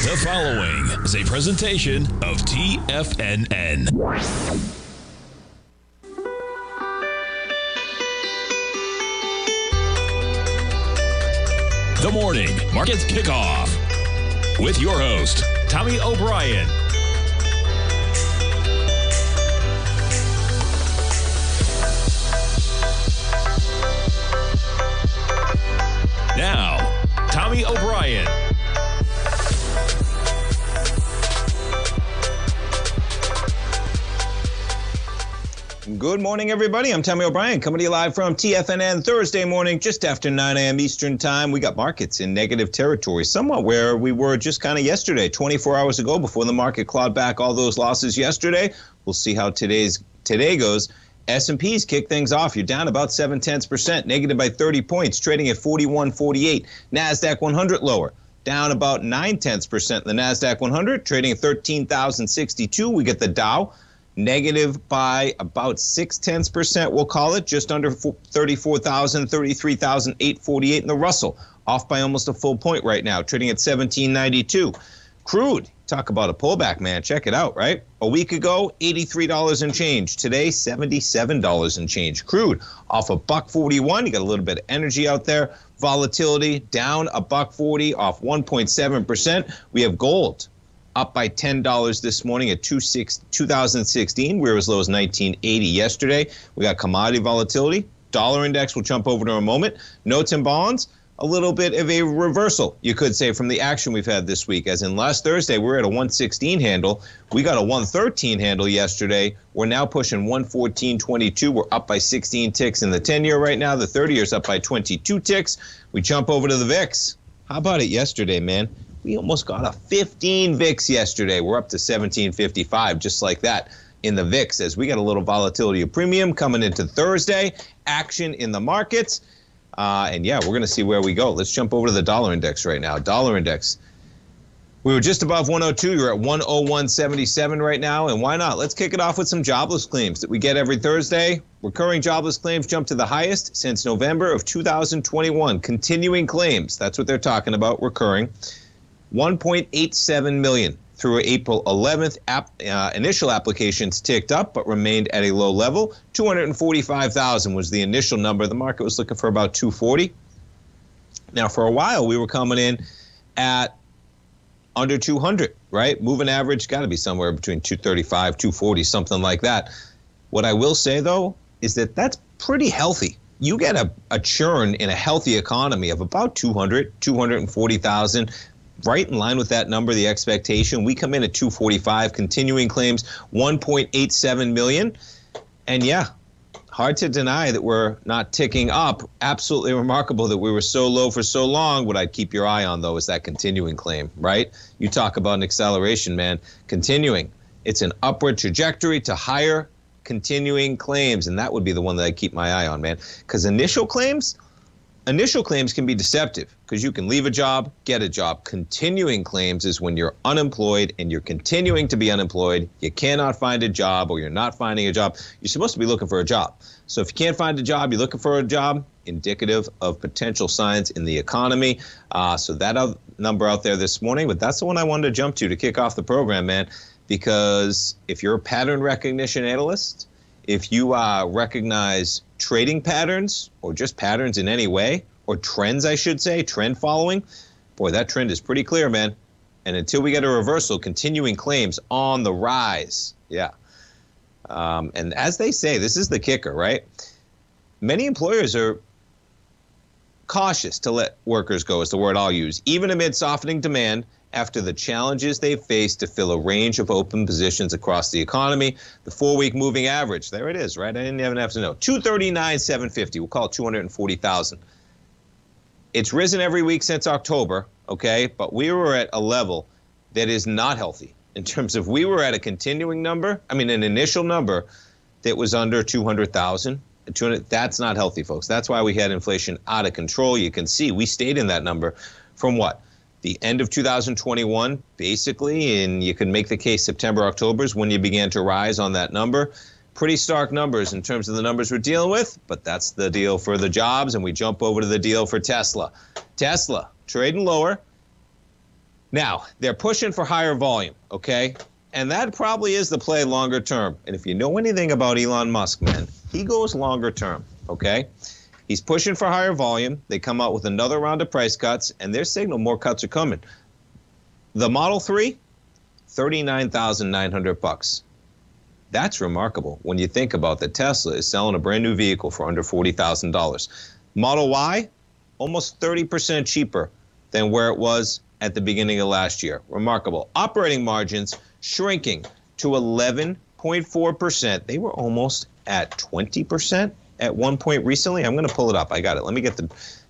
The following is a presentation of TFNN. The Morning Market Kickoff with your host, Tommy O'Brien. Now, Tommy O'Brien. Good morning, everybody. I'm Tommy O'Brien, coming to you live from TFNN Thursday morning, just after 9 a.m. Eastern Time. We got markets in negative territory, somewhat where we were just kind of yesterday, 24 hours ago, before the market clawed back all those losses yesterday. We'll see how today goes. S&Ps kick things off. You're down about 0.7%, negative by 30 points, trading at 41.48. NASDAQ 100 lower, down about 0.9%. The NASDAQ 100 trading at 13,062. We get the Dow negative by about 0.6%, we'll call it, just under 34,000, 33,848. And the Russell off by almost a full point right now, trading at 1792. Crude, talk about a pullback, man. Check it out, right? A week ago, $83 and change. Today, $77 and change. Crude off $1.41. You got a little bit of energy out there. Volatility down $1.40 off 1.7%. We have gold up by $10 this morning at 2016. We were as low as 1980 yesterday. We got commodity volatility. Dollar index will jump over to a moment. Notes and bonds, a little bit of a reversal, you could say, from the action we've had this week. As in last Thursday, we were at a 116 handle. We got a 113 handle yesterday. We're now pushing 114.22. We're up by 16 ticks in the 10-year right now. The 30-year is up by 22 ticks. We jump over to the VIX. How about it yesterday, man? We almost got a 15 VIX yesterday. We're up to 1755, just like that in the VIX, as we got a little volatility of premium coming into Thursday. Action in the markets. And yeah, we're going to see where we go. Let's jump over to the dollar index right now. Dollar index. We were just above 102. You're at 101.77 right now. And why not? Let's kick it off with some jobless claims that we get every Thursday. Recurring jobless claims jumped to the highest since November of 2021. Continuing claims. That's what they're talking about, recurring. 1.87 million through April 11th. Initial applications ticked up but remained at a low level. 245,000 was the initial number. The market was looking for about 240. Now, for a while, we were coming in at under 200, right? Moving average got to be somewhere between 235, 240, something like that. What I will say, though, is that that's pretty healthy. You get a churn in a healthy economy of about 200, 240,000. Right in line with that number, the expectation. We come in at 245, continuing claims 1.87 million. And yeah, hard to deny that we're not ticking up. Absolutely remarkable that we were so low for so long. What I'd keep your eye on, though, is that continuing claim, right? You talk about an acceleration, man. Continuing. It's an upward trajectory to higher continuing claims, and that would be the one that I'd keep my eye on, man. Because initial claims can be deceptive because you can leave a job, get a job. Continuing claims is when you're unemployed and you're continuing to be unemployed. You cannot find a job or you're not finding a job. You're supposed to be looking for a job. So if you can't find a job, you're looking for a job, indicative of potential signs in the economy. So that number out there this morning, but that's the one I wanted to jump to kick off the program, man, because if you're a pattern recognition analyst, if you recognize trading patterns or just patterns in any way, or trends, I should say, trend following, boy, that trend is pretty clear, man. And until we get a reversal, continuing claims on the rise. Yeah. And as they say, this is the kicker, right? Many employers are cautious to let workers go, is the word I'll use, even amid softening demand after the challenges they've faced to fill a range of open positions across the economy. The 4-week moving average, there it is, right? I didn't even have to know. 239,750. We'll call it 240,000. It's risen every week since October, okay? But we were at a level that is not healthy in terms of we were at a continuing number, an initial number that was under 200,000. That's not healthy, folks. That's why we had inflation out of control. You can see we stayed in that number from what? The end of 2021, basically, and you can make the case September, October is when you began to rise on that number. Pretty stark numbers in terms of the numbers we're dealing with, but that's the deal for the jobs, and we jump over to the deal for Tesla. Tesla, trading lower, Now, they're pushing for higher volume, okay? And that probably is the play longer term. And if you know anything about Elon Musk, man, he goes longer term, okay? He's pushing for higher volume. They come out with another round of price cuts, and their signal more cuts are coming. The Model 3, $39,900. That's remarkable when you think about that Tesla is selling a brand new vehicle for under $40,000. Model Y, almost 30% cheaper than where it was at the beginning of last year. Remarkable. Operating margins shrinking to 11.4%. They were almost at 20% at one point recently. I'm going to pull it up. I got it. Let me get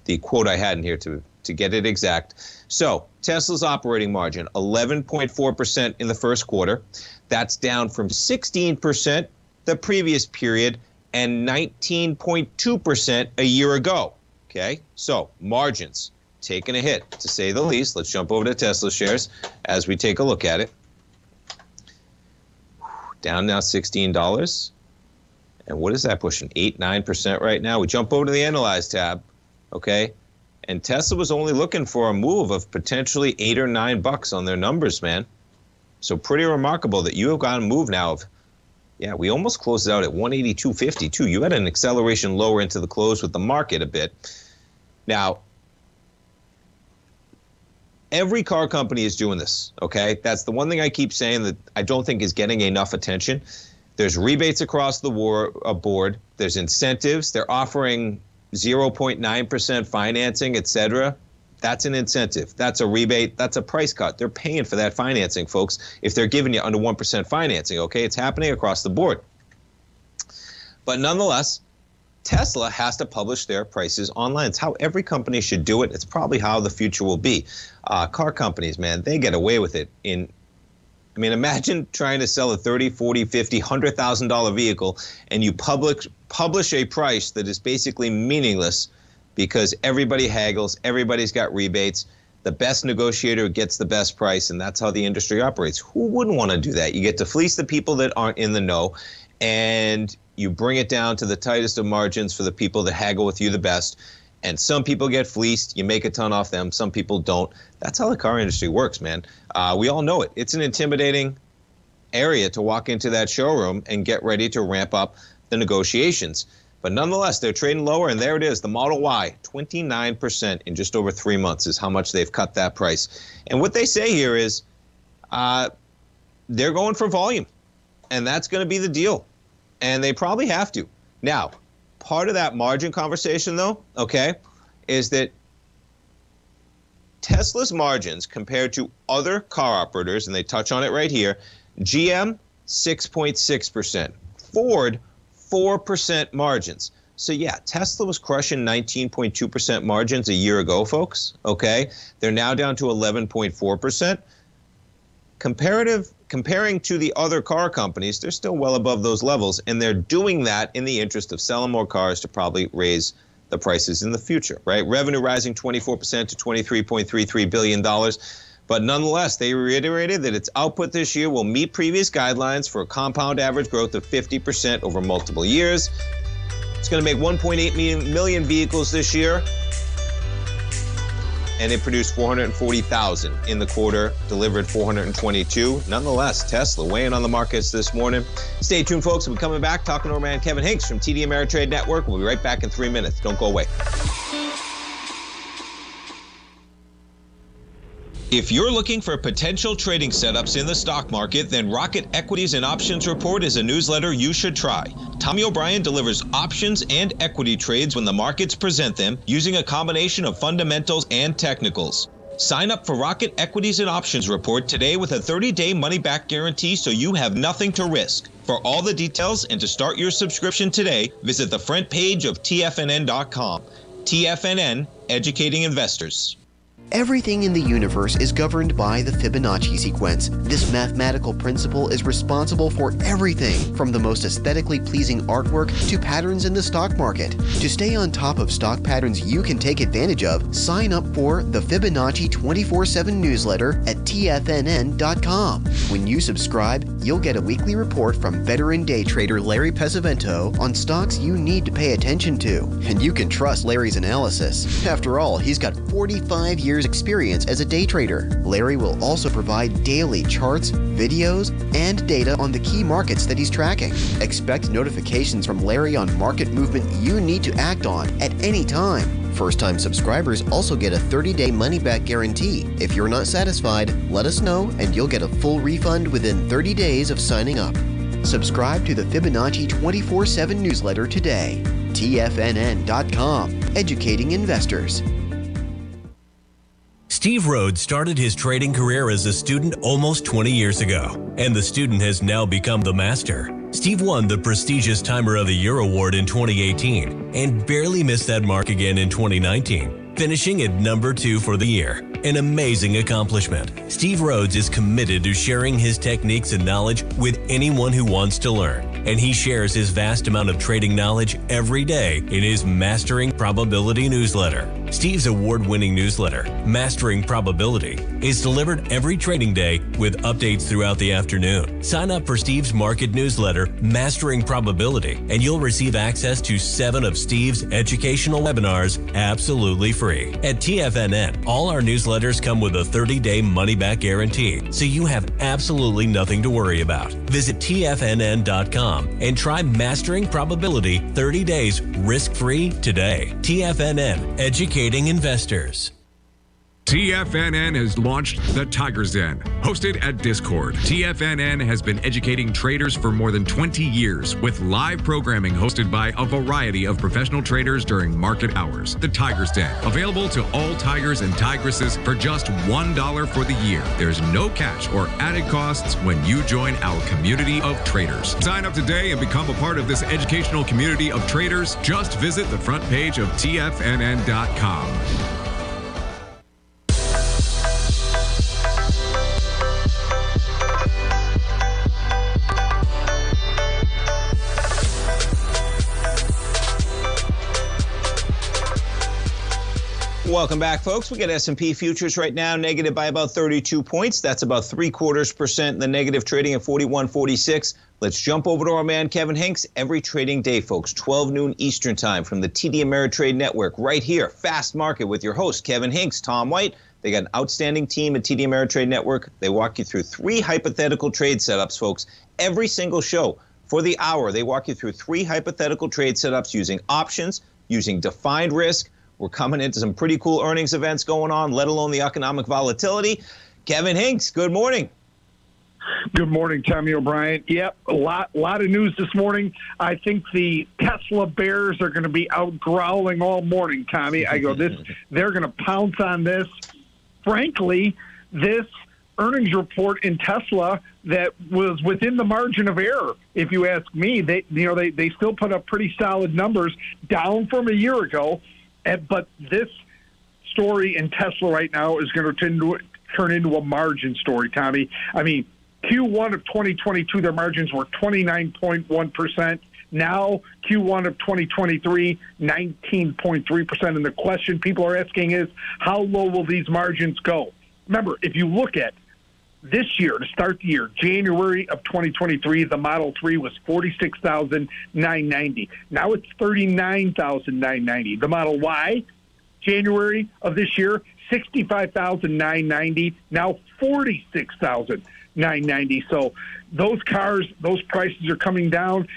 the quote I had in here to get it exact. So Tesla's operating margin, 11.4% in the first quarter. That's down from 16% the previous period and 19.2% a year ago. Okay, so margins taking a hit, to say the least. Let's jump over to Tesla shares as we take a look at it. Down now $16. And what is that pushing? 8-9% right now. We jump over to the Analyze tab, okay? And Tesla was only looking for a move of potentially $8 or $9 on their numbers, man. So pretty remarkable that you have got a move now of, yeah, we almost closed out at 182.50 too. You had an acceleration lower into the close with the market a bit. Now, every car company is doing this, okay? That's the one thing I keep saying that I don't think is getting enough attention. There's rebates across the board. There's incentives. They're offering 0.9% financing, etc. That's an incentive. That's a rebate. That's a price cut. They're paying for that financing, folks, if they're giving you under 1% financing, okay? It's happening across the board. But nonetheless, Tesla has to publish their prices online. It's how every company should do it. It's probably how the future will be. Car companies, man, they get away with it. Imagine trying to sell a $30,000, $40,000, $50,000, $100,000 vehicle and you publish a price that is basically meaningless because everybody haggles, everybody's got rebates. The best negotiator gets the best price, and that's how the industry operates. Who wouldn't want to do that? You get to fleece the people that aren't in the know, and you bring it down to the tightest of margins for the people that haggle with you the best. And some people get fleeced. You make a ton off them. Some people don't. That's how the car industry works, man. We all know it. It's an intimidating area to walk into that showroom and get ready to ramp up the negotiations. But nonetheless, they're trading lower, and there it is. The Model Y, 29% in just over 3 months is how much they've cut that price. And what they say here is they're going for volume, and that's going to be the deal. And they probably have to. Now, part of that margin conversation, though, okay, is that Tesla's margins compared to other car operators, and they touch on it right here, GM, 6.6%, Ford, 4% margins. So yeah, Tesla was crushing 19.2% margins a year ago, folks, okay? They're now down to 11.4%. Comparing to the other car companies, they're still well above those levels, and they're doing that in the interest of selling more cars to probably raise the prices in the future, right? Revenue rising 24% to $23.33 billion. But nonetheless, they reiterated that its output this year will meet previous guidelines for a compound average growth of 50% over multiple years. It's going to make 1.8 million vehicles this year. And it produced 440,000 in the quarter, delivered 422. Nonetheless, Tesla weighing on the markets this morning. Stay tuned, folks. We'll be coming back talking to our man Kevin Hincks from TD Ameritrade Network. We'll be right back in 3 minutes. Don't go away. If you're looking for potential trading setups in the stock market, then Rocket Equities and Options Report is a newsletter you should try. Tommy O'Brien delivers options and equity trades when the markets present them, using a combination of fundamentals and technicals. Sign up for Rocket Equities and Options Report today with a 30-day money-back guarantee so you have nothing to risk. For all the details and to start your subscription today, visit the front page of TFNN.com. TFNN, educating investors. Everything in the universe is governed by the Fibonacci sequence. This mathematical principle is responsible for everything from the most aesthetically pleasing artwork to patterns in the stock market. To stay on top of stock patterns you can take advantage of, sign up for the Fibonacci 24/7 newsletter at TFNN.com. When you subscribe, you'll get a weekly report from veteran day trader Larry Pesavento on stocks you need to pay attention to. And you can trust Larry's analysis. After all, he's got 45 years experience as a day trader. Larry will also provide daily charts, videos, and data on the key markets that he's tracking. Expect notifications from Larry on market movement you need to act on at any time. First-time subscribers also get a 30-day money-back guarantee. If you're not satisfied, let us know and you'll get a full refund within 30 days of signing up. Subscribe to the Fibonacci 24/7 newsletter today. TFNN.com, educating investors. Steve Rhodes started his trading career as a student almost 20 years ago, and the student has now become the master. Steve won the prestigious Timer of the Year award in 2018 and barely missed that mark again in 2019, finishing at number 2 for the year. An amazing accomplishment. Steve Rhodes is committed to sharing his techniques and knowledge with anyone who wants to learn, and he shares his vast amount of trading knowledge every day in his Mastering Probability newsletter. Steve's award-winning newsletter, Mastering Probability, is delivered every trading day with updates throughout the afternoon. Sign up for Steve's market newsletter, Mastering Probability, and you'll receive access to 7 of Steve's educational webinars absolutely free. At TFNN, all our newsletters come with a 30-day money-back guarantee, so you have absolutely nothing to worry about. Visit TFNN.com and try Mastering Probability 30 days risk-free today. TFNN, educating investors. TFNN has launched the Tiger's Den, hosted at Discord. TFNN has been educating traders for more than 20 years with live programming hosted by a variety of professional traders during market hours. The Tiger's Den, available to all tigers and tigresses for just $1 for the year. There's no catch or added costs when you join our community of traders. Sign up today and become a part of this educational community of traders. Just visit the front page of TFNN.com. Welcome back, folks. We got S&P futures right now negative by about 32 points. That's about 0.75% in the negative, trading at 41.46. Let's jump over to our man Kevin Hincks every trading day, folks. 12 noon Eastern time from the TD Ameritrade Network right here. Fast Market with your host Kevin Hincks, Tom White. They got an outstanding team at TD Ameritrade Network. They walk you through 3 hypothetical trade setups, folks. Every single show for the hour, they walk you through 3 hypothetical trade setups using options, using defined risk. We're coming into some pretty cool earnings events going on, let alone the economic volatility. Kevin Hincks, good morning. Good morning, Tommy O'Brien. Yep, a lot of news this morning. I think the Tesla bears are going to be out growling all morning, Tommy. They're going to pounce on this. Frankly, this earnings report in Tesla that was within the margin of error, if you ask me. They still put up pretty solid numbers, down from a year ago. But this story in Tesla right now is going to turn into a margin story, Tommy. I mean, Q1 of 2022, their margins were 29.1%. Now, Q1 of 2023, 19.3%. And the question people are asking is, how low will these margins go? Remember, if you look at this year, to start the year, January of 2023, the Model 3 was $46,990. Now it's $39,990. The Model Y, January of this year, $65,990. Now $46,990. So those cars, those prices are coming down.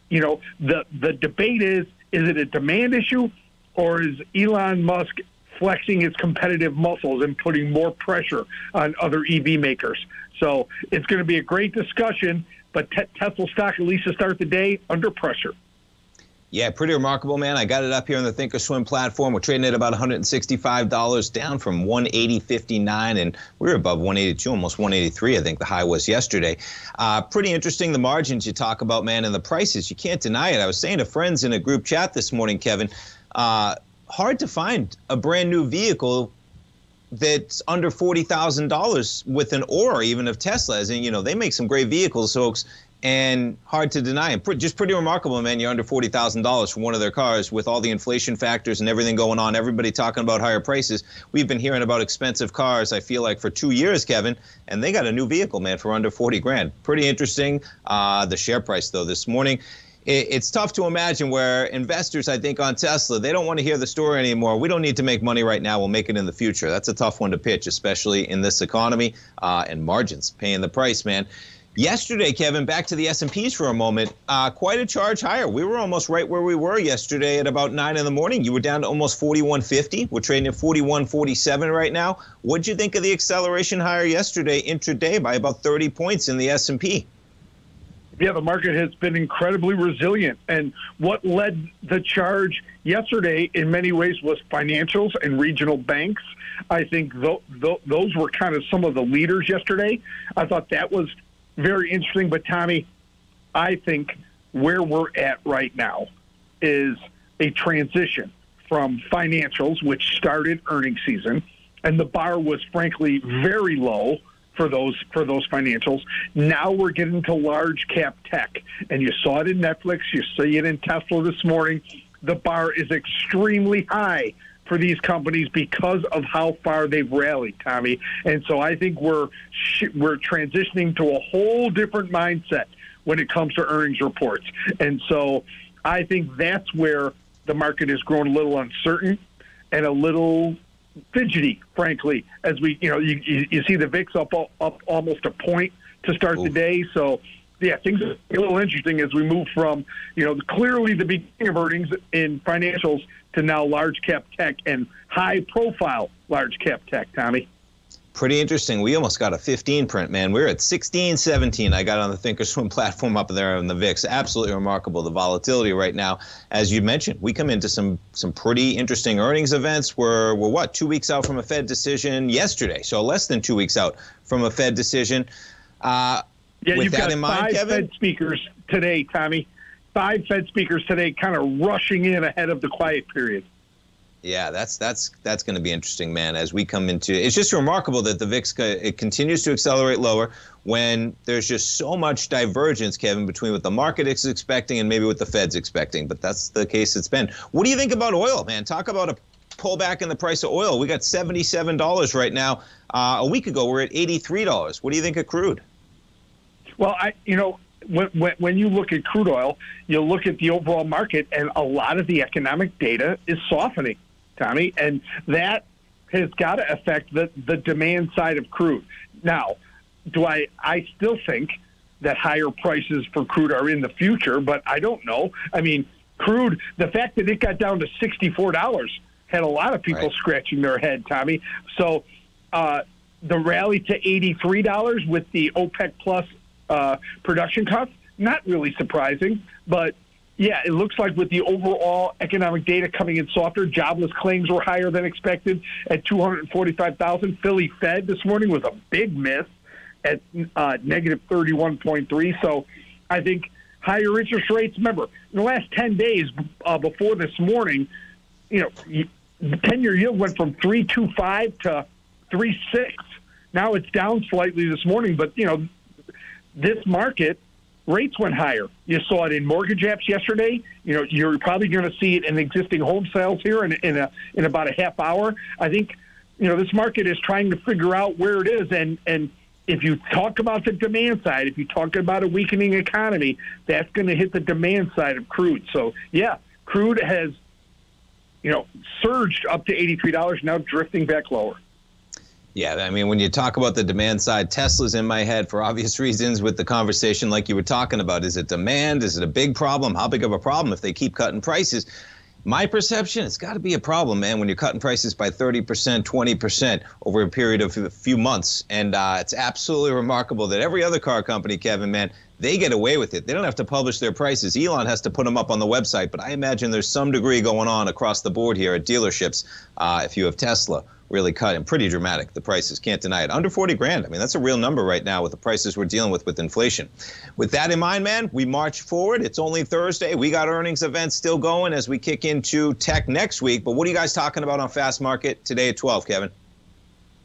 You know, the debate is it a demand issue, or is Elon Musk flexing his competitive muscles and putting more pressure on other EV makers? So it's going to be a great discussion, but Tesla stock, at least to start the day, under pressure. Yeah, pretty remarkable, man. I got it up here on the Thinkorswim platform. We're trading at about $165, down from $180.59, and we were above $182, almost $183, I think the high was yesterday. Pretty interesting, the margins you talk about, man, and the prices. You can't deny it. I was saying to friends in a group chat this morning, Kevin, hard to find a brand new vehicle that's under $40,000 with an or even of Tesla. As in, they make some great vehicles, folks, and hard to deny. And just pretty remarkable, man. You're under $40,000 for one of their cars with all the inflation factors and everything going on. Everybody talking about higher prices. We've been hearing about expensive cars, I feel like, for 2 years, Kevin, and they got a new vehicle, man, for under 40 grand. Pretty interesting. The share price, though, this morning, it's tough to imagine where investors, I think, on Tesla, they don't want to hear the story anymore. We don't need to make money right now. We'll make it in the future. That's a tough one to pitch, especially in this economy, and margins, paying the price, man. Yesterday, Kevin, back to the S&Ps for a moment, quite a charge higher. We were almost right where we were yesterday at about 9 in the morning. You were down to almost 41.50. We're trading at 41.47 right now. What'd you think of the acceleration higher yesterday intraday by about 30 points in the S&P? Yeah, the market has been incredibly resilient. And what led the charge yesterday in many ways was financials and regional banks. I think those were kind of some of the leaders yesterday. I thought that was very interesting. But, Tommy, I think where we're at right now is a transition from financials, which started earnings season, and the bar was, frankly, very low for those financials. Now we're getting to large cap tech, and you saw it in Netflix, you see it in Tesla this morning. The bar is extremely high for these companies because of how far they've rallied, Tommy. And so I think we're transitioning to a whole different mindset when it comes to earnings reports. And so I think that's where the market has grown a little uncertain and a little fidgety, frankly, as we, you see the VIX up almost a point to start the day. So, yeah, things are a little interesting as we move from, clearly the beginning of earnings in financials to now large cap tech and high profile large cap tech, Tommy. Pretty interesting. We almost got a 15 print, man. We're at 16.17. I got on the Thinkorswim platform up there on the VIX. Absolutely remarkable, the volatility right now. As you mentioned, we come into some pretty interesting earnings events. We're 2 weeks out from a Fed decision yesterday, so less than 2 weeks out from a Fed decision. You've got five Fed speakers today, Tommy. 5 Fed speakers today kind of rushing in ahead of the quiet period. Yeah, that's going to be interesting, man, as we come into it. It's just remarkable that the VIX it continues to accelerate lower when there's just so much divergence, Kevin, between what the market is expecting and maybe what the Fed's expecting. But that's the case it's been. What do you think about oil, man? Talk about a pullback in the price of oil. We got $77 right now. A week ago, we're at $83. What do you think of crude? Well, when you look at crude oil, you look at the overall market, and a lot of the economic data is softening, Tommy, and that has got to affect the demand side of crude. Now, I still think that higher prices for crude are in the future, but I don't know. I mean, crude, the fact that it got down to $64 had a lot of people scratching their head, Tommy. So the rally to $83 with the OPEC Plus production cuts, not really surprising, but yeah, it looks like with the overall economic data coming in softer, jobless claims were higher than expected at 245,000. Philly Fed this morning was a big miss at negative 31.3. So I think higher interest rates, remember, in the last 10 days before this morning, the 10-year yield went from 3.25 to 3.6. Now it's down slightly this morning, but, this market, rates went higher. You saw it in mortgage apps yesterday. You're probably going to see it in existing home sales here in about a half hour. I think, this market is trying to figure out where it is. And if you talk about the demand side, if you talk about a weakening economy, that's going to hit the demand side of crude. So, yeah, crude has, surged up to $83, now drifting back lower. Yeah, I mean, when you talk about the demand side, Tesla's in my head for obvious reasons with the conversation like you were talking about. Is it demand? Is it a big problem? How big of a problem if they keep cutting prices? My perception, it's got to be a problem, man, when you're cutting prices by 30%, 20% over a period of a few months. And it's absolutely remarkable that every other car company, Kevin, man, they get away with it. They don't have to publish their prices. Elon has to put them up on the website. But I imagine there's some degree going on across the board here at dealerships if you have Tesla. Really cut and pretty dramatic. The prices, can't deny it. Under 40 grand. I mean, that's a real number right now with the prices we're dealing with inflation. With that in mind, man, we march forward. It's only Thursday. We got earnings events still going as we kick into tech next week. But what are you guys talking about on Fast Market today at 12, Kevin?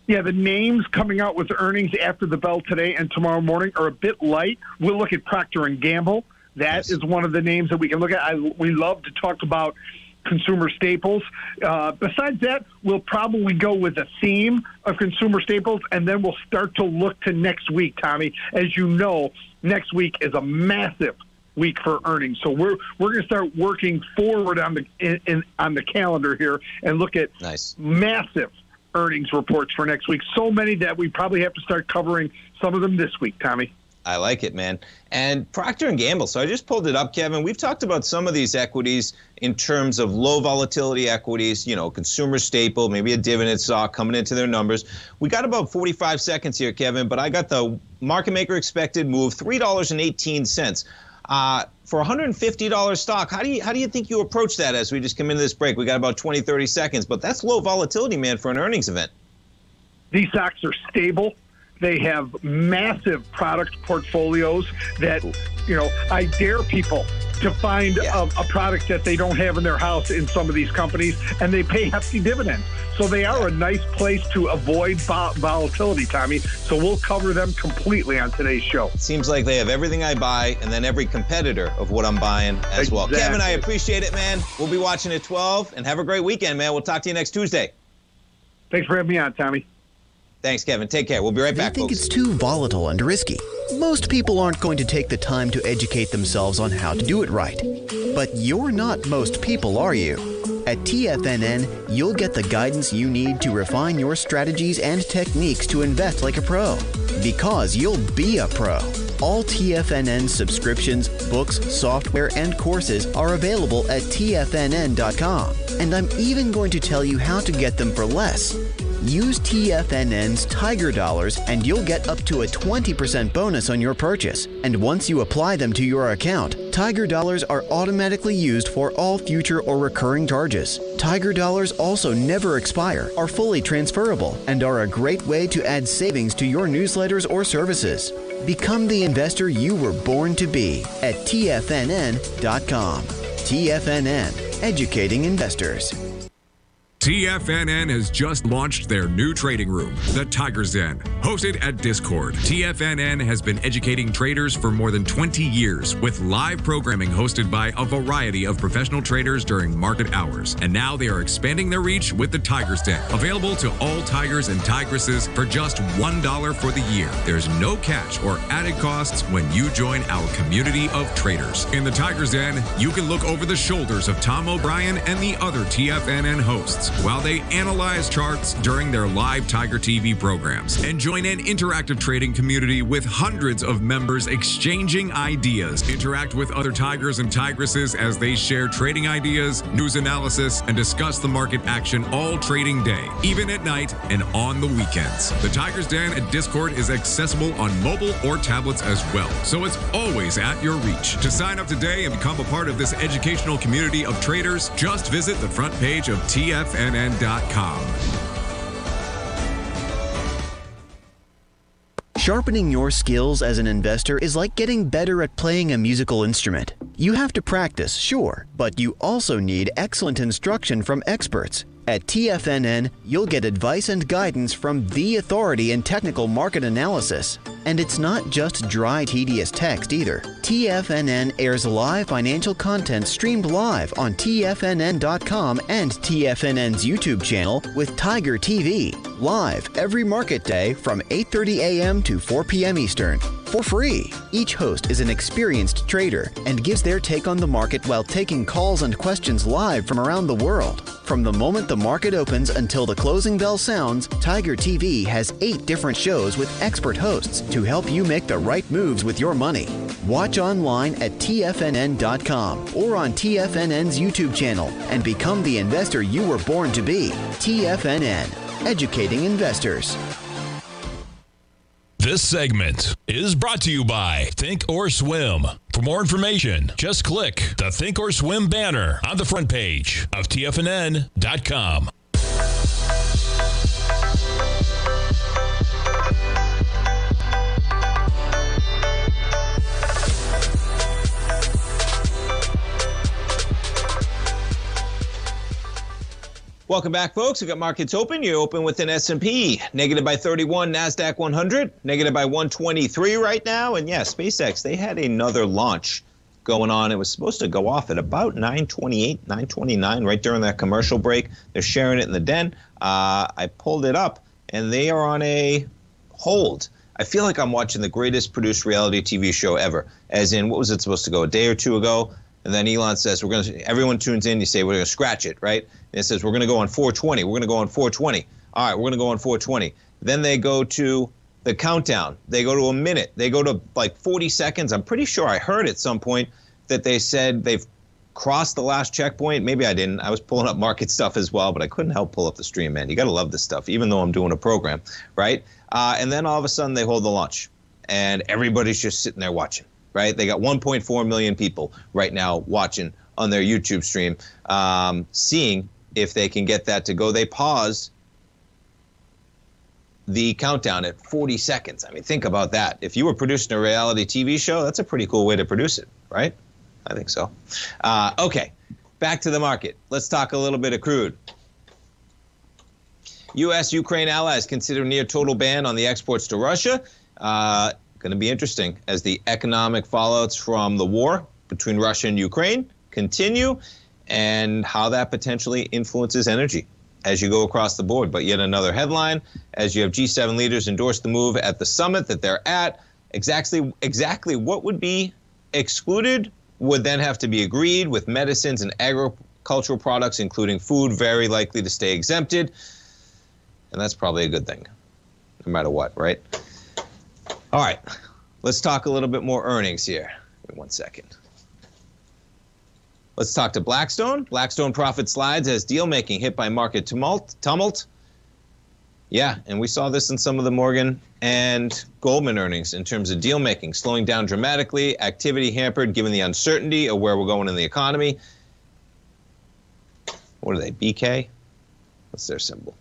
Yeah, the names coming out with earnings after the bell today and tomorrow morning are a bit light. We'll look at Procter & Gamble. That is one of the names that we can look at. We love to talk about consumer staples. Besides that, we'll probably go with a theme of consumer staples, and then we'll start to look to next week, Tommy. As you know, next week is a massive week for earnings. So we're going to start working forward on the calendar here and look at massive earnings reports for next week. So many that we probably have to start covering some of them this week, Tommy. I like it, man. And Procter & Gamble. So I just pulled it up, Kevin. We've talked about some of these equities in terms of low volatility equities, consumer staple, maybe a dividend stock coming into their numbers. We got about 45 seconds here, Kevin, but I got the market maker expected move, $3.18. For $150 stock, how do you think you approach that as we just come into this break? We got about 20, 30 seconds, but that's low volatility, man, for an earnings event. These stocks are stable. They have massive product portfolios that, I dare people to find a product that they don't have in their house in some of these companies, and they pay hefty dividends. So they are a nice place to avoid volatility, Tommy. So we'll cover them completely on today's show. Seems like they have everything I buy and then every competitor of what I'm buying as well. Kevin, I appreciate it, man. We'll be watching at 12, and have a great weekend, man. We'll talk to you next Tuesday. Thanks for having me on, Tommy. Thanks, Kevin. Take care. We'll be right back, They think folks. it's too volatile and risky. Most people aren't going to take the time to educate themselves on how to do it right. But you're not most people, are you? At TFNN, you'll get the guidance you need to refine your strategies and techniques to invest like a pro. Because you'll be a pro. All TFNN subscriptions, books, software, and courses are available at TFNN.com. And I'm even going to tell you how to get them for less. Use TFNN's Tiger Dollars and you'll get up to a 20% bonus on your purchase. And once you apply them to your account, Tiger Dollars are automatically used for all future or recurring charges. Tiger Dollars also never expire, are fully transferable, and are a great way to add savings to your newsletters or services. Become the investor you were born to be at TFNN.com. TFNN, educating investors. TFNN has just launched their new trading room, the Tiger's Den. Hosted at Discord, TFNN has been educating traders for more than 20 years with live programming hosted by a variety of professional traders during market hours. And now they are expanding their reach with the Tiger's Den, available to all tigers and tigresses for just $1 for the year. There's no catch or added costs when you join our community of traders. In the Tiger's Den, you can look over the shoulders of Tom O'Brien and the other TFNN hosts while they analyze charts during their live Tiger TV programs, and join an interactive trading community with hundreds of members exchanging ideas. Interact with other tigers and tigresses as they share trading ideas, news analysis, and discuss the market action all trading day, even at night and on the weekends. The Tiger's Den at Discord is accessible on mobile or tablets as well, so it's always at your reach. To sign up today and become a part of this educational community of traders, just visit the front page of TFNN.com. Sharpening your skills as an investor is like getting better at playing a musical instrument. You have to practice, sure, but you also need excellent instruction from experts. At TFNN, you'll get advice and guidance from the authority in technical market analysis. And it's not just dry, tedious text either. TFNN airs live financial content streamed live on TFNN.com and TFNN's YouTube channel with Tiger TV, live every market day from 8:30 a.m. to 4 p.m. Eastern, for free. Each host is an experienced trader and gives their take on the market while taking calls and questions live from around the world. From the moment the market opens until the closing bell sounds, Tiger TV has 8 different shows with expert hosts to help you make the right moves with your money. Watch online at TFNN.com or on TFNN's YouTube channel and become the investor you were born to be. TFNN, educating investors. This segment is brought to you by Thinkorswim. For more information, just click the Thinkorswim banner on the front page of TFNN.com. Welcome back, folks. We got markets open. You open with an S&P negative by 31, NASDAQ 100 negative by 123 right now. And yeah, SpaceX, they had another launch going on. It was supposed to go off at about 9:28, 9:29, right during that commercial break. They're sharing it in the den. I pulled it up, and they are on a hold. I feel like I'm watching the greatest produced reality TV show ever. As in, what was it supposed to go, a day or two ago? And then Elon says, everyone tunes in, you say, we're going to scratch it, right? And it says, we're going to go on 420. We're going to go on 420. All right, we're going to go on 420. Then they go to the countdown. They go to a minute. They go to like 40 seconds. I'm pretty sure I heard at some point that they said they've crossed the last checkpoint. Maybe I didn't. I was pulling up market stuff as well, but I couldn't help pull up the stream, man. You got to love this stuff, even though I'm doing a program, right? And then all of a sudden they hold the launch, and everybody's just sitting there watching, right? They got 1.4 million people right now watching on their YouTube stream, seeing if they can get that to go. They paused the countdown at 40 seconds. I mean, think about that. If you were producing a reality TV show, that's a pretty cool way to produce it, right? I think so. Okay, back to the market. Let's talk a little bit of crude. U.S.-Ukraine allies consider near total ban on the exports to Russia. Going to be interesting as the economic fallouts from the war between Russia and Ukraine continue, and how that potentially influences energy as you go across the board. But yet another headline, as you have G7 leaders endorse the move at the summit that they're at. Exactly what would be excluded would then have to be agreed, with medicines and agricultural products, including food, very likely to stay exempted. And that's probably a good thing, no matter what, right? All right, let's talk a little bit more earnings here. Wait 1 second. Let's talk to Blackstone. Blackstone profit slides as deal making hit by market tumult. Yeah, and we saw this in some of the Morgan and Goldman earnings in terms of deal making, slowing down dramatically, activity hampered given the uncertainty of where we're going in the economy. What are they, BK? What's their symbol?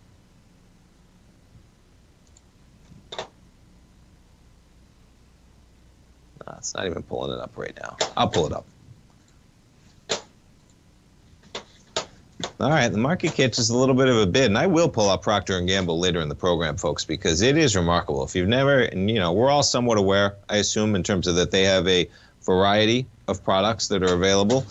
It's not even pulling it up right now. I'll pull it up. All right, the market catches a little bit of a bid, and I will pull up Procter & Gamble later in the program, folks, because it is remarkable. If you've never, and you know, we're all somewhat aware, I assume, in terms of that they have a variety of products that are available,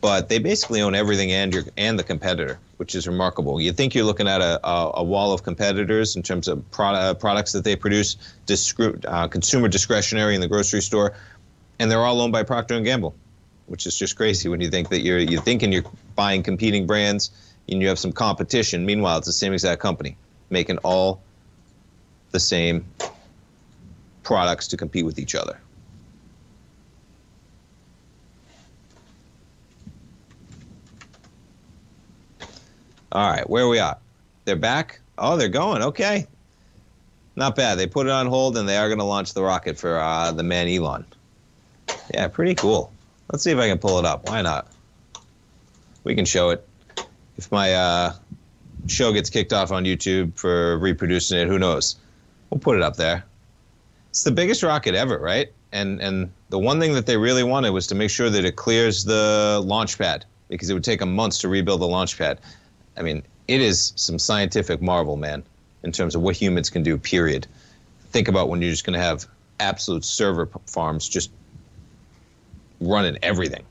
but they basically own everything and the competitor, which is remarkable. You think you're looking at a wall of competitors in terms of products that they produce, consumer discretionary in the grocery store, and they're all owned by Procter & Gamble, which is just crazy when you think that you're thinking you're buying competing brands and you have some competition. Meanwhile, it's the same exact company making all the same products to compete with each other. All right, where are we at? They're back? Oh, they're going. Okay. Not bad. They put it on hold, and they are going to launch the rocket for the man Elon. Yeah, pretty cool. Let's see if I can pull it up. Why not? We can show it. If my show gets kicked off on YouTube for reproducing it, who knows? We'll put it up there. It's the biggest rocket ever, right? And the one thing that they really wanted was to make sure that it clears the launch pad, because it would take them months to rebuild the launch pad. I mean, it is some scientific marvel, man, in terms of what humans can do, period. Think about when you're just going to have absolute server farms just running everything.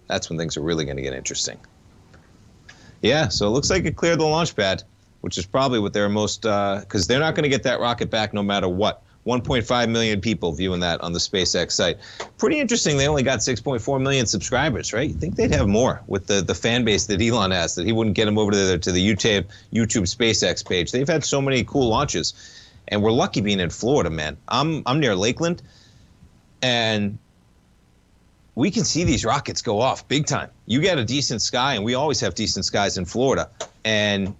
That's when things are really going to get interesting. Yeah, so it looks like it cleared the launch pad, which is probably what they're most, because they're not going to get that rocket back no matter what. 1.5 million people viewing that on the SpaceX site. Pretty interesting. They only got 6.4 million subscribers, right? You'd think they'd have more with the fan base that Elon has, that he wouldn't get them over to the YouTube SpaceX page. They've had so many cool launches, and we're lucky being in Florida, man. I'm near Lakeland, and we can see these rockets go off big time. You get a decent sky, and we always have decent skies in Florida, and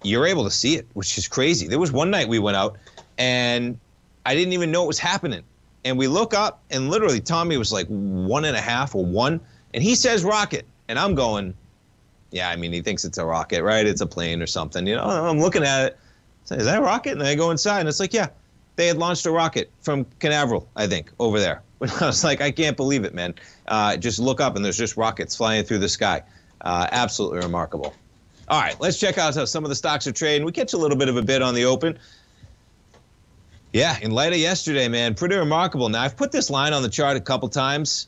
you're able to see it, which is crazy. There was one night we went out, and I didn't even know it was happening. And we look up, and literally Tommy was like 1.5 or 1, and he says rocket. And I'm going, yeah, I mean, he thinks it's a rocket, right? It's a plane or something. You know, I'm looking at it. So, is that a rocket? And I go inside, and it's like, yeah, they had launched a rocket from Canaveral, I think, over there. I was like, I can't believe it, man. Just look up, and there's just rockets flying through the sky. Absolutely remarkable. All right, let's check out how some of the stocks are trading. We catch a little bit of a bid on the open. Yeah, in light of yesterday, man, pretty remarkable. Now, I've put this line on the chart a couple times,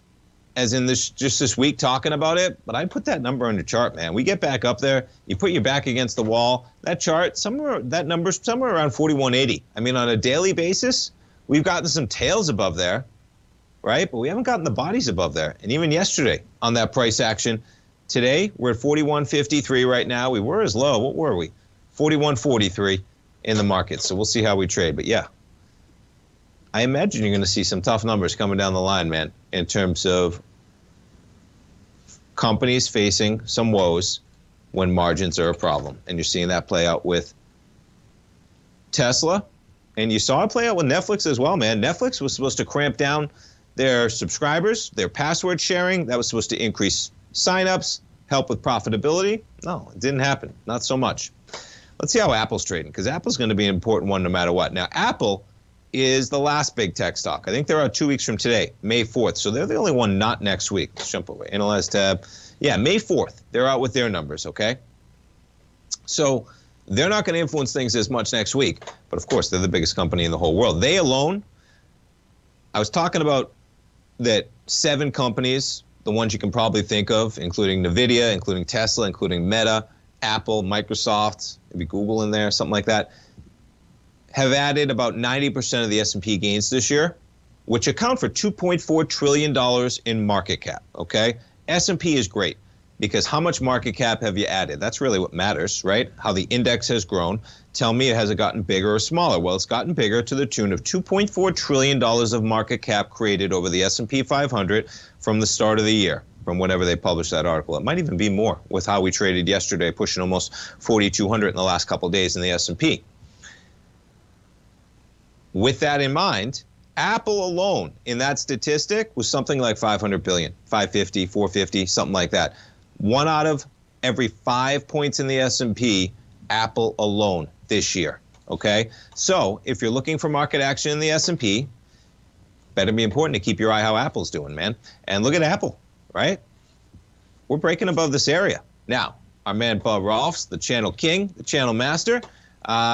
as in this week talking about it, but I put that number on the chart, man. We get back up there, you put your back against the wall, that chart, that number's somewhere around 4180. I mean, on a daily basis, We've gotten some tails above there, right? But we haven't gotten the bodies above there. And even yesterday on that price action, today we're at 41.53 right now. We were as low. What were we? 41.43 in the market. So we'll see how we trade. But yeah, I imagine you're going to see some tough numbers coming down the line, man, in terms of companies facing some woes when margins are a problem. And you're seeing that play out with Tesla. And you saw it play out with Netflix as well, man. Netflix was supposed to cramp down their subscribers, their password sharing. That was supposed to increase signups, help with profitability. No, it didn't happen. Not so much. Let's see how Apple's trading, because Apple's going to be an important one no matter what. Now, Apple is the last big tech stock. I think they're out 2 weeks from today, May 4th. So they're the only one not next week. Let's jump over. Analyze tab. Yeah, May 4th. They're out with their numbers, okay? So they're not going to influence things as much next week. But, of course, they're the biggest company in the whole world. They alone, I was talking about that 7 companies, the ones you can probably think of, including NVIDIA, including Tesla, including Meta, Apple, Microsoft, maybe Google in there, something like that, have added about 90% of the S&P gains this year, which account for $2.4 trillion in market cap, okay? S&P is great because how much market cap have you added? That's really what matters, right? How the index has grown. Tell me, has it gotten bigger or smaller? Well, it's gotten bigger to the tune of $2.4 trillion of market cap created over the S&P 500 from the start of the year, from whenever they published that article. It might even be more with how we traded yesterday, pushing almost 4,200 in the last couple of days in the S&P. With that in mind, Apple alone in that statistic was something like 500 billion, 550, 450, something like that. 1 out of every 5 points in the S&P, Apple alone this year, okay? So if you're looking for market action in the S&P, better be important to keep your eye how Apple's doing, man. And look at Apple, right? We're breaking above this area. Now, our man Bob Rolfs, the channel king, the channel master,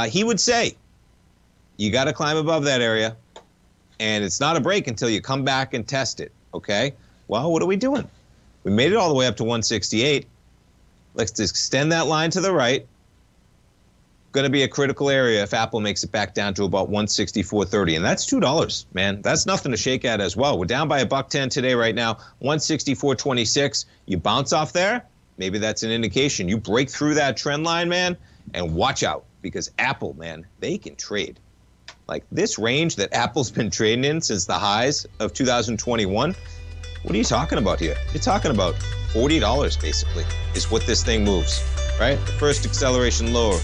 he would say, you got to climb above that area, and it's not a break until you come back and test it, okay? Well, what are we doing? We made it all the way up to 168. Let's extend that line to the right. Going to be a critical area if Apple makes it back down to about 164.30, and that's $2, man. That's nothing to shake at as well. We're down by $1.10 today right now, 164.26. You bounce off there, maybe that's an indication. You break through that trend line, man, and watch out, because Apple, man, they can trade. Like this range that Apple's been trading in since the highs of 2021, what are you talking about here? You're talking about $40 basically is what this thing moves, right? The first acceleration lower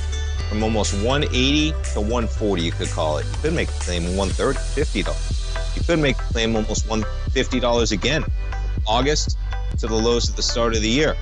from almost 180 to 140, you could call it. You could make the claim $130, $50. You could make the claim almost $150 again. August to the lows at the start of the year.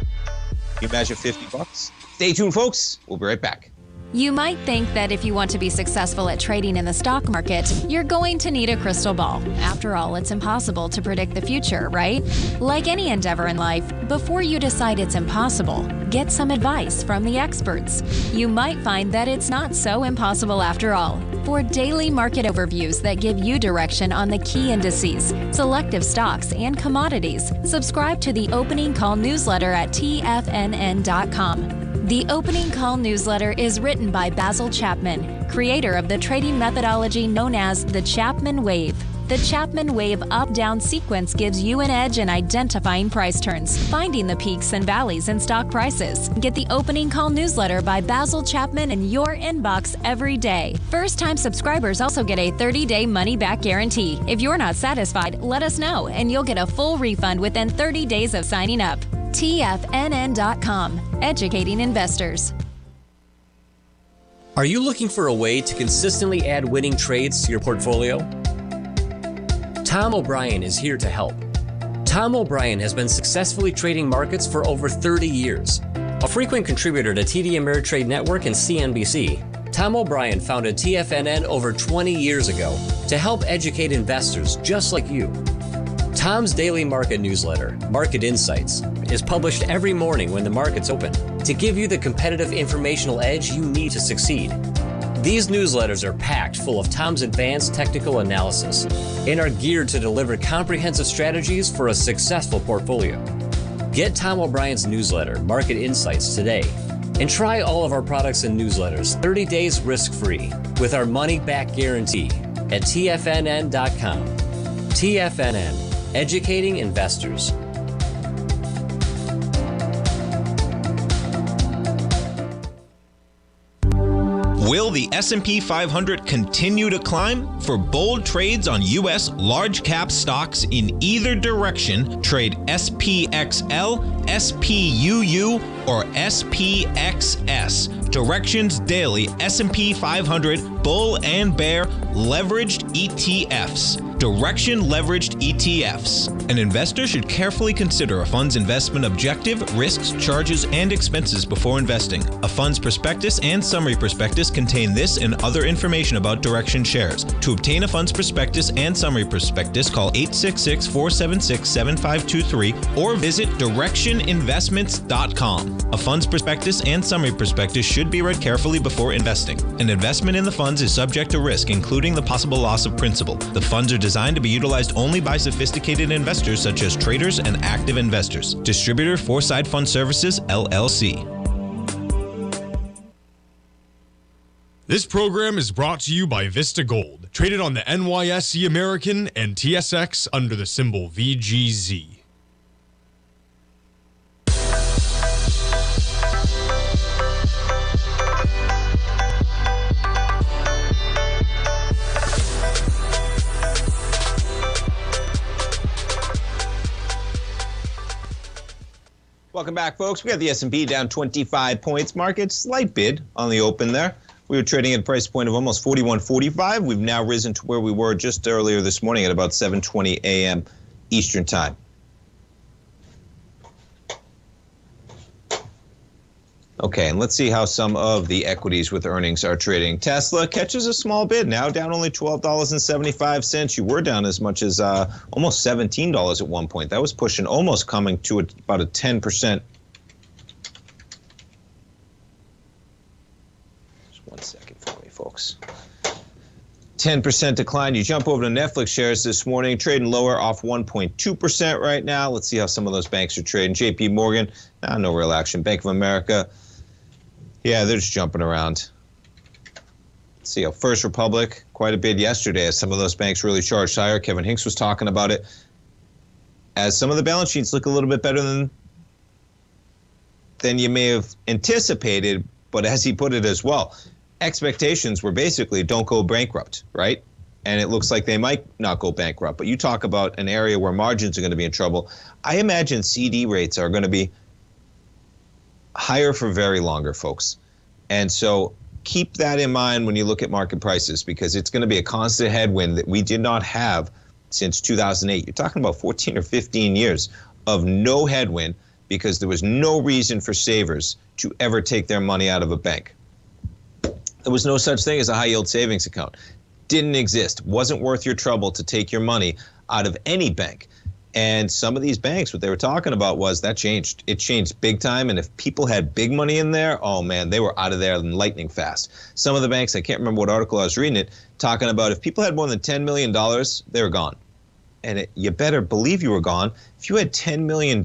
Can you imagine $50? Stay tuned, folks. We'll be right back. You might think that if you want to be successful at trading in the stock market, you're going to need a crystal ball. After all, it's impossible to predict the future, right? Like any endeavor in life, before you decide it's impossible, get some advice from the experts. You might find that it's not so impossible after all. For daily market overviews that give you direction on the key indices, selective stocks, and commodities, subscribe to the Opening Call newsletter at TFNN.com. The Opening Call newsletter is written by Basil Chapman, creator of the trading methodology known as the Chapman Wave. The Chapman Wave up-down sequence gives you an edge in identifying price turns, finding the peaks and valleys in stock prices. Get the Opening Call newsletter by Basil Chapman in your inbox every day. First-time subscribers also get a 30-day money-back guarantee. If you're not satisfied, let us know, and you'll get a full refund within 30 days of signing up. TFNN.com, educating investors. Are you looking for a way to consistently add winning trades to your portfolio? Tom O'Brien is here to help. Tom O'Brien has been successfully trading markets for over 30 years. A frequent contributor to TD Ameritrade Network and CNBC, Tom O'Brien founded TFNN over 20 years ago to help educate investors just like you. Tom's daily market newsletter, Market Insights, is published every morning when the market's open to give you the competitive informational edge you need to succeed. These newsletters are packed full of Tom's advanced technical analysis and are geared to deliver comprehensive strategies for a successful portfolio. Get Tom O'Brien's newsletter, Market Insights, today and try all of our products and newsletters 30 days risk-free with our money-back guarantee. at TFNN.com. TFNN, educating investors. Will the S&P 500 continue to climb? For bold trades on U.S. large-cap stocks in either direction, trade SPXL, SPUU, or SPXS. Directions Daily S&P 500 Bull and Bear Leveraged ETFs. Direction Leveraged ETFs. An investor should carefully consider a fund's investment objective, risks, charges, and expenses before investing. A fund's prospectus and summary prospectus contain this and other information about Direction shares. To obtain a fund's prospectus and summary prospectus, call 866-476-7523 or visit directioninvestments.com. A fund's prospectus and summary prospectus should be read carefully before investing. An investment in the funds is subject to risk, including the possible loss of principal. The funds are designed to be utilized only by sophisticated investors such as traders and active investors. Distributor Foreside Fund Services, LLC. This program is brought to you by Vista Gold, traded on the NYSE American and TSX under the symbol VGZ. Welcome back, folks. We got the S&P down 25 points. Market slight bid on the open there. We were trading at a price point of almost 41.45. We've now risen to where we were just earlier this morning at about 7:20 a.m. Eastern Time. Okay, and let's see how some of the equities with earnings are trading. Tesla catches a small bid, now down only $12.75. You were down as much as almost $17 at one point. That was pushing, almost coming to about a 10%. Just 1 second for me, folks. 10% decline. You jump over to Netflix shares this morning, trading lower, off 1.2% right now. Let's see how some of those banks are trading. JP Morgan, no real action. Bank of America, yeah, they're just jumping around. Let's see, First Republic, quite a bid yesterday as some of those banks really charged higher. Kevin Hincks was talking about it. As some of the balance sheets look a little bit better than you may have anticipated, but as he put it as well, expectations were basically don't go bankrupt, right? And it looks like they might not go bankrupt. But you talk about an area where margins are going to be in trouble. I imagine CD rates are going to be higher for very longer, folks. And so keep that in mind when you look at market prices, because it's going to be a constant headwind that we did not have since 2008. You're talking about 14 or 15 years of no headwind because there was no reason for savers to ever take their money out of a bank. There was no such thing as a high yield savings account. Didn't exist. Wasn't worth your trouble to take your money out of any bank. And some of these banks, what they were talking about was that changed. It changed big time. And if people had big money in there, oh man, they were out of there in lightning fast. Some of the banks, I can't remember what article I was reading it, talking about if people had more than $10 million, they were gone. And you better believe you were gone. If you had $10 million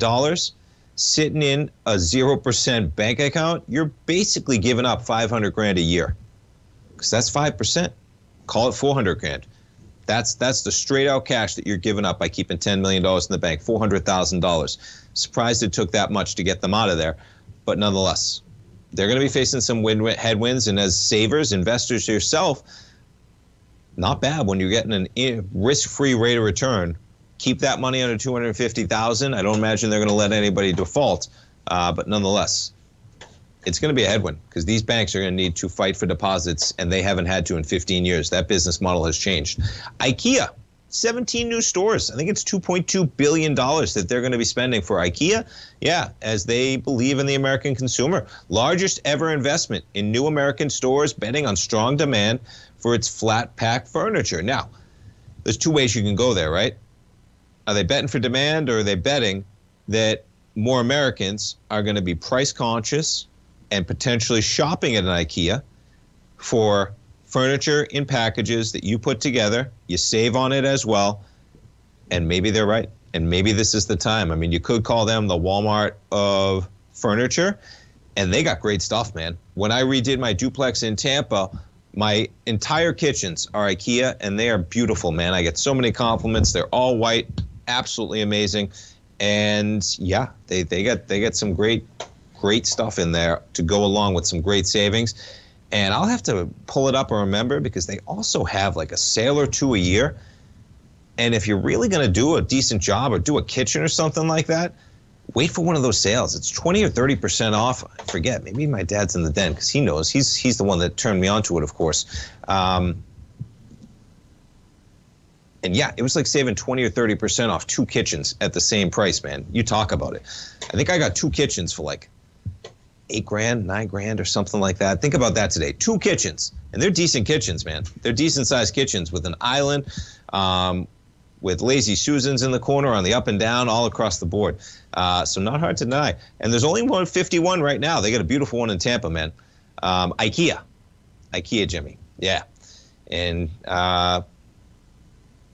sitting in a 0% bank account, you're basically giving up $500,000 a year. Because that's 5%. Call it $400,000. That's the straight out cash that you're giving up by keeping $10 million in the bank, $400,000. Surprised it took that much to get them out of there. But nonetheless, they're going to be facing some headwinds. And as savers, investors yourself, not bad when you're getting a risk-free rate of return. Keep that money under $250,000. I don't imagine they're going to let anybody default. But nonetheless, it's going to be a headwind because these banks are going to need to fight for deposits, and they haven't had to in 15 years. That business model has changed. IKEA, 17 new stores. I think it's $2.2 billion that they're going to be spending for IKEA. Yeah, as they believe in the American consumer. Largest ever investment in new American stores, betting on strong demand for its flat pack furniture. Now, there's two ways you can go there, right? Are they betting for demand, or are they betting that more Americans are going to be price conscious and potentially shopping at an IKEA for furniture in packages that you put together, you save on it as well, and maybe they're right, and maybe this is the time. I mean, you could call them the Walmart of furniture, and they got great stuff, man. When I redid my duplex in Tampa, My entire kitchens are IKEA, and they are beautiful, man. I get so many compliments. They're all white, absolutely amazing. And yeah, they get some great stuff in there to go along with some great savings. And I'll have to pull it up and remember, because they also have like a sale or two a year. And if you're really going to do a decent job or do a kitchen or something like that, wait for one of those sales. It's 20 or 30% off. I forget. Maybe my dad's in the den because he knows. He's the one that turned me onto it, of course. And yeah, it was like saving 20 or 30% off 2 kitchens at the same price, man. You talk about it. I think I got 2 kitchens for like $8,000, $9,000 or something like that. Think about that today. 2 kitchens. And they're decent kitchens, man. They're decent sized kitchens with an island, with lazy Susans in the corner on the up and down all across the board. So not hard to deny. And there's only 151 right now. They got a beautiful one in Tampa, man. IKEA, Jimmy. Yeah. And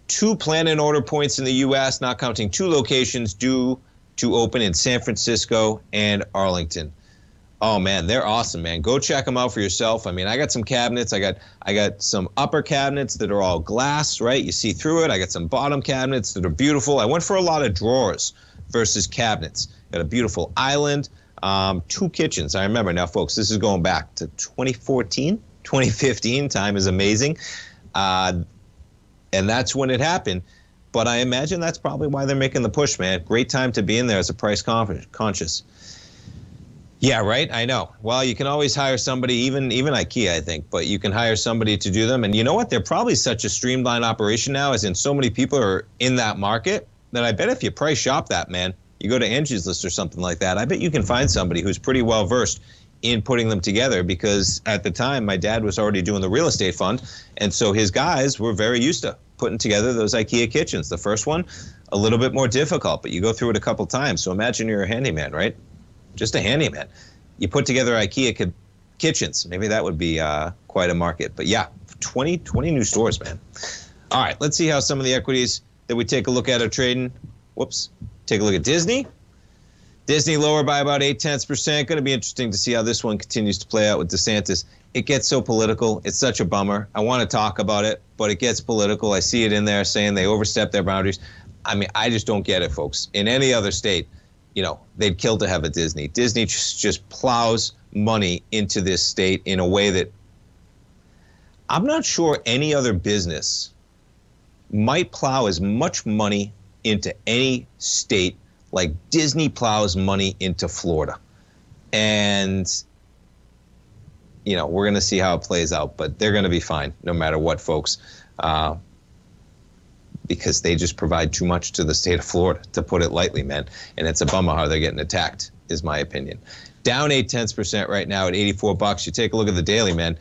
2 plan and order points in the U.S., not counting 2 locations due to open in San Francisco and Arlington. Oh man, they're awesome, man. Go check them out for yourself. I mean, I got some cabinets. I got some upper cabinets that are all glass, right? You see through it. I got some bottom cabinets that are beautiful. I went for a lot of drawers versus cabinets. Got a beautiful island. 2 kitchens. I remember now, folks, this is going back to 2014, 2015. Time is amazing. And that's when it happened. But I imagine that's probably why they're making the push, man. Great time to be in there as a price conscious. Yeah, right. I know. Well, you can always hire somebody, even IKEA, I think, but you can hire somebody to do them. And you know what? They're probably such a streamlined operation now, as in so many people are in that market, that I bet if you price shop that, man, you go to Angie's List or something like that, I bet you can find somebody who's pretty well versed in putting them together, because at the time my dad was already doing the real estate fund, and so his guys were very used to putting together those IKEA kitchens. The first one, a little bit more difficult, but you go through it a couple times. So imagine you're a handyman, right? Just a handyman. You put together IKEA kitchens. Maybe that would be quite a market. But yeah, 20 new stores, man. All right, let's see how some of the equities that we take a look at are trading. Whoops. Take a look at Disney. Disney lower by about 0.8%. Going to be interesting to see how this one continues to play out with DeSantis. It gets so political. It's such a bummer. I want to talk about it, but it gets political. I see it in there saying they overstep their boundaries. I mean, I just don't get it, folks. In any other state, you know, they'd kill to have a Disney. Disney just plows money into this state in a way that I'm not sure any other business might plow as much money into any state like Disney plows money into Florida. And, you know, we're going to see how it plays out, but they're going to be fine no matter what, folks, because they just provide too much to the state of Florida, to put it lightly, man. And it's a bummer how they're getting attacked, is my opinion. Down 0.8% right now at $84. You take a look at the daily, man.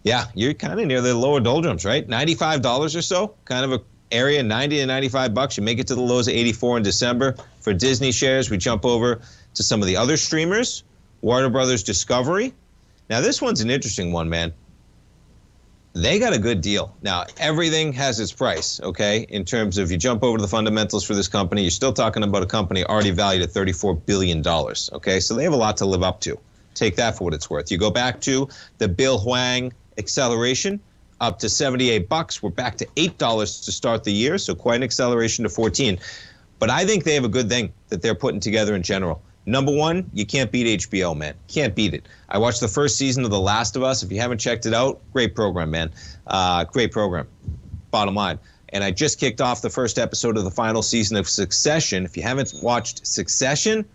Yeah, you're kind of near the lower doldrums, right? $95 or so, kind of a area, $90 to $95. You make it to the lows of 84 in December. For Disney shares, we jump over to some of the other streamers. Warner Brothers Discovery. Now, this one's an interesting one, man. They got a good deal. Now, everything has its price, okay? In terms of, you jump over to the fundamentals for this company, you're still talking about a company already valued at $34 billion, okay? So they have a lot to live up to. Take that for what it's worth. You go back to the Bill Huang acceleration, up to $78. We're back to $8 to start the year, so quite an acceleration to 14. But I think they have a good thing that they're putting together in general. Number one, you can't beat HBO, man. Can't beat it. I watched the first season of The Last of Us. If you haven't checked it out, great program, man. Great program, bottom line. And I just kicked off the first episode of the final season of Succession. If you haven't watched Succession,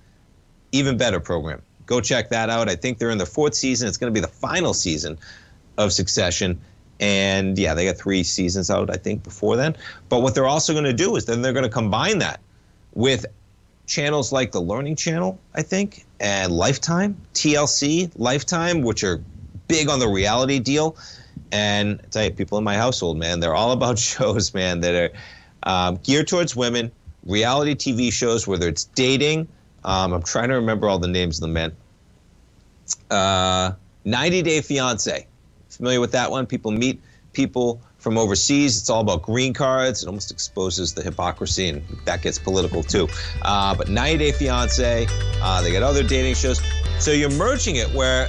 even better program. Go check that out. I think they're in the 4th season. It's going to be the final season of Succession. And yeah, they got 3 seasons out, I think, before then. But what they're also going to do is then they're going to combine that with channels like the Learning Channel, I think, and Lifetime, TLC, Lifetime, which are big on the reality deal. And I tell you, people in my household, man, they're all about shows, man, that are geared towards women, reality TV shows, whether it's dating. I'm trying to remember all the names of them, man. 90 Day Fiancé. Familiar with that one? People meet people from overseas. It's all about green cards. It almost exposes the hypocrisy, and that gets political too. But 90 Day Fiancé, they got other dating shows. So you're merging it where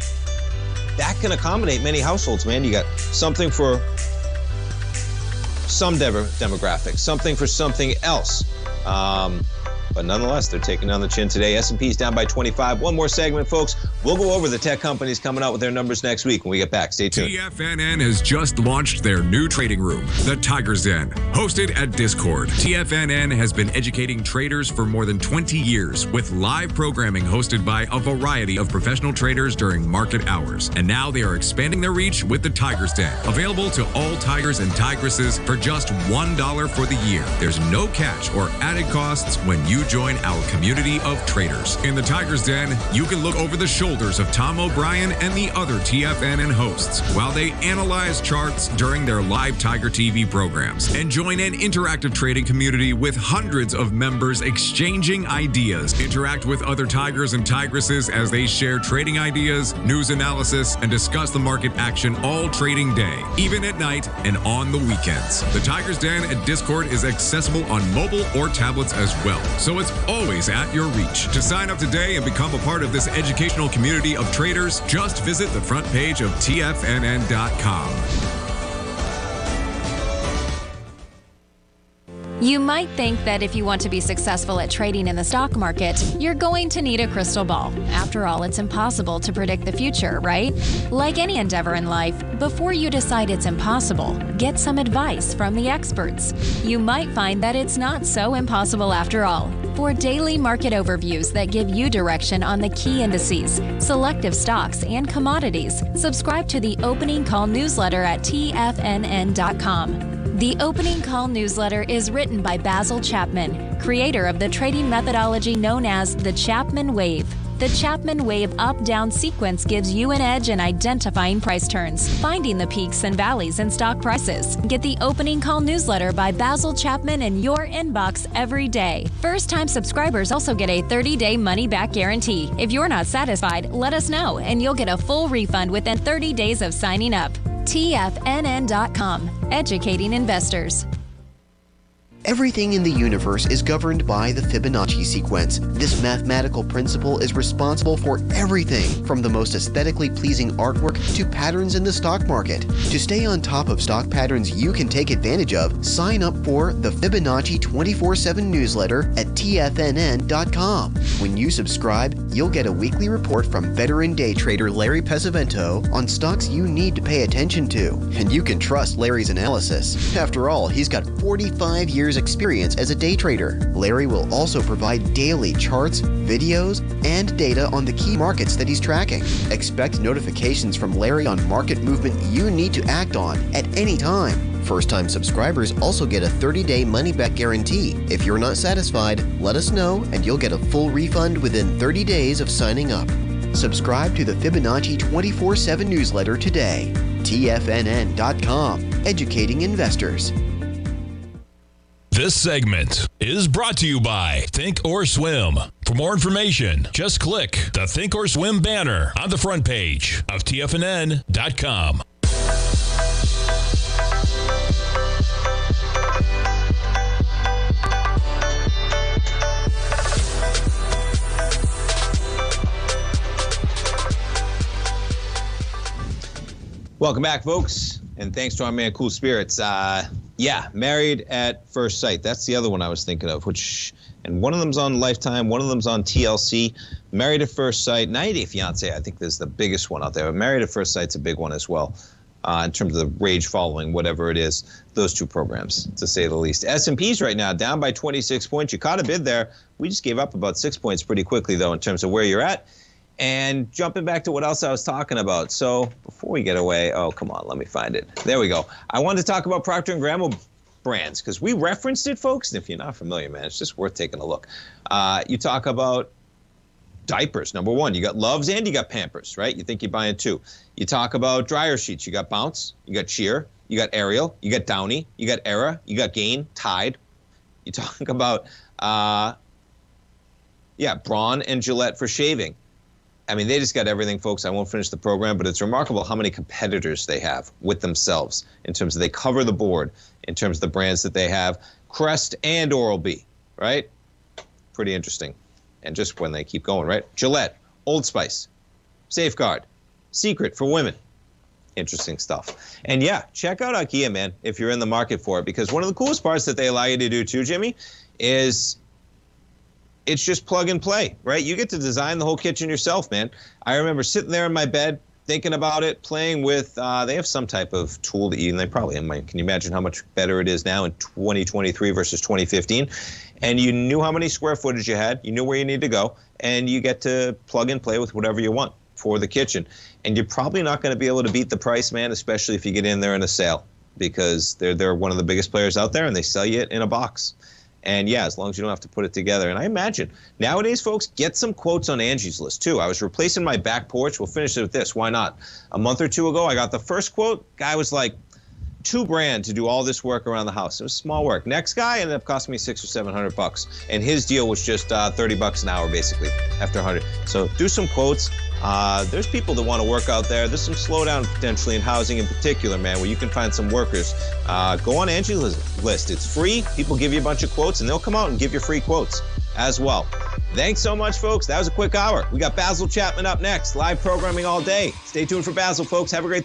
that can accommodate many households, man. You got something for some demographics, something for something else. But nonetheless, they're taking on the chin today. S&P's down by 25. One more segment, folks. We'll go over the tech companies coming out with their numbers next week when we get back. Stay tuned. TFNN has just launched their new trading room, the Tiger's Den, hosted at Discord. TFNN has been educating traders for more than 20 years with live programming hosted by a variety of professional traders during market hours. And now they are expanding their reach with the Tiger's Den, available to all tigers and tigresses for just $1 for the year. There's no catch or added costs when you join our community of traders. In the Tiger's Den, you can look over the shoulders of Tom O'Brien and the other TFNN hosts while they analyze charts during their live Tiger TV programs, and join an interactive trading community with hundreds of members exchanging ideas. Interact with other tigers and tigresses as they share trading ideas, news analysis, and discuss the market action all trading day, even at night and on the weekends. The Tiger's Den at Discord is accessible on mobile or tablets as well, so it's always at your reach. To sign up today and become a part of this educational community of traders, just visit the front page of TFNN.com. You might think that if you want to be successful at trading in the stock market, you're going to need a crystal ball. After all, it's impossible to predict the future, right? Like any endeavor in life, before you decide it's impossible, get some advice from the experts. You might find that it's not so impossible after all. For daily market overviews that give you direction on the key indices, selective stocks, and commodities, subscribe to the Opening Call newsletter at TFNN.com. The Opening Call newsletter is written by Basil Chapman, creator of the trading methodology known as the Chapman Wave. The Chapman Wave up-down sequence gives you an edge in identifying price turns, finding the peaks and valleys in stock prices. Get the Opening Call newsletter by Basil Chapman in your inbox every day. First-time subscribers also get a 30-day money-back guarantee. If you're not satisfied, let us know, and you'll get a full refund within 30 days of signing up. TFNN.com, educating investors. Everything in the universe is governed by the Fibonacci sequence. This mathematical principle is responsible for everything from the most aesthetically pleasing artwork to patterns in the stock market. To stay on top of stock patterns you can take advantage of, sign up for the Fibonacci 24/7 newsletter at TFNN.com. When you subscribe, you'll get a weekly report from veteran day trader Larry Pesavento on stocks you need to pay attention to. And you can trust Larry's analysis. After all, he's got 45 years experience as a day trader. Larry will also provide daily charts, videos, and data on the key markets that he's tracking. Expect notifications from Larry on market movement you need to act on at any time. First-time subscribers also get a 30-day money-back guarantee. If you're not satisfied, let us know and you'll get a full refund within 30 days of signing up. Subscribe to the Fibonacci 24/7 newsletter today. TFNN.com, educating investors. This segment is brought to you by Thinkorswim. For more information, just click the Thinkorswim banner on the front page of TFNN.com. Welcome back, folks, and thanks to our man Cool Spirits. Yeah, Married at First Sight. That's the other one I was thinking of, and one of them's on Lifetime, one of them's on TLC. Married at First Sight, 90 Day Fiance, I think is the biggest one out there. But Married at First Sight's a big one as well, in terms of the rage following, whatever it is, those two programs, to say the least. S&P's right now down by 26 points. You caught a bid there. We just gave up about 6 points pretty quickly, though, in terms of where you're at. And jumping back to what else I was talking about. So before we get away, oh, come on, let me find it. There we go. I wanted to talk about Procter & Gamble brands because we referenced it, folks. And if you're not familiar, man, it's just worth taking a look. You talk about diapers, number one. You got Loves and you got Pampers, right? You think you're buying two. You talk about dryer sheets. You got Bounce, you got Cheer, you got Ariel, you got Downy, you got Era, you got Gain, Tide. You talk about, Braun and Gillette for shaving. I mean, they just got everything, folks. I won't finish the program, but it's remarkable how many competitors they have with themselves in terms of they cover the board, in terms of the brands that they have. Crest and Oral-B, right? Pretty interesting. And just when they keep going, right? Gillette, Old Spice, Safeguard, secret for women. Interesting stuff. And yeah, check out IKEA, man, if you're in the market for it, because one of the coolest parts that they allow you to do too, Jimmy, is it's just plug and play, right? You get to design the whole kitchen yourself, man. I remember sitting there in my bed, thinking about it, playing with, they have some type of tool that they probably, can you imagine how much better it is now in 2023 versus 2015? And you knew how many square footage you had, you knew where you need to go, and you get to plug and play with whatever you want for the kitchen. And you're probably not going to be able to beat the price, man, especially if you get in there in a sale, because they're one of the biggest players out there, and they sell you it in a box. And yeah, as long as you don't have to put it together. And I imagine nowadays, folks, get some quotes on Angie's List too. I was replacing my back porch. We'll finish it with this. Why not? A month or two ago, I got the first quote. Guy was like, $2,000 to do all this work around the house. It was small work. Next guy ended up costing me $600 or $700, and his deal was just $30 an hour basically after 100. So do some quotes. There's people that want to work out there. There's some slowdown potentially in housing in particular, man, where you can find some workers. Go on Angie's List. It's free. People give you a bunch of quotes, and they'll come out and give you free quotes as well. Thanks so much, folks. That was a quick hour. We got Basil Chapman up next. Live programming all day. Stay tuned for Basil, folks. Have a great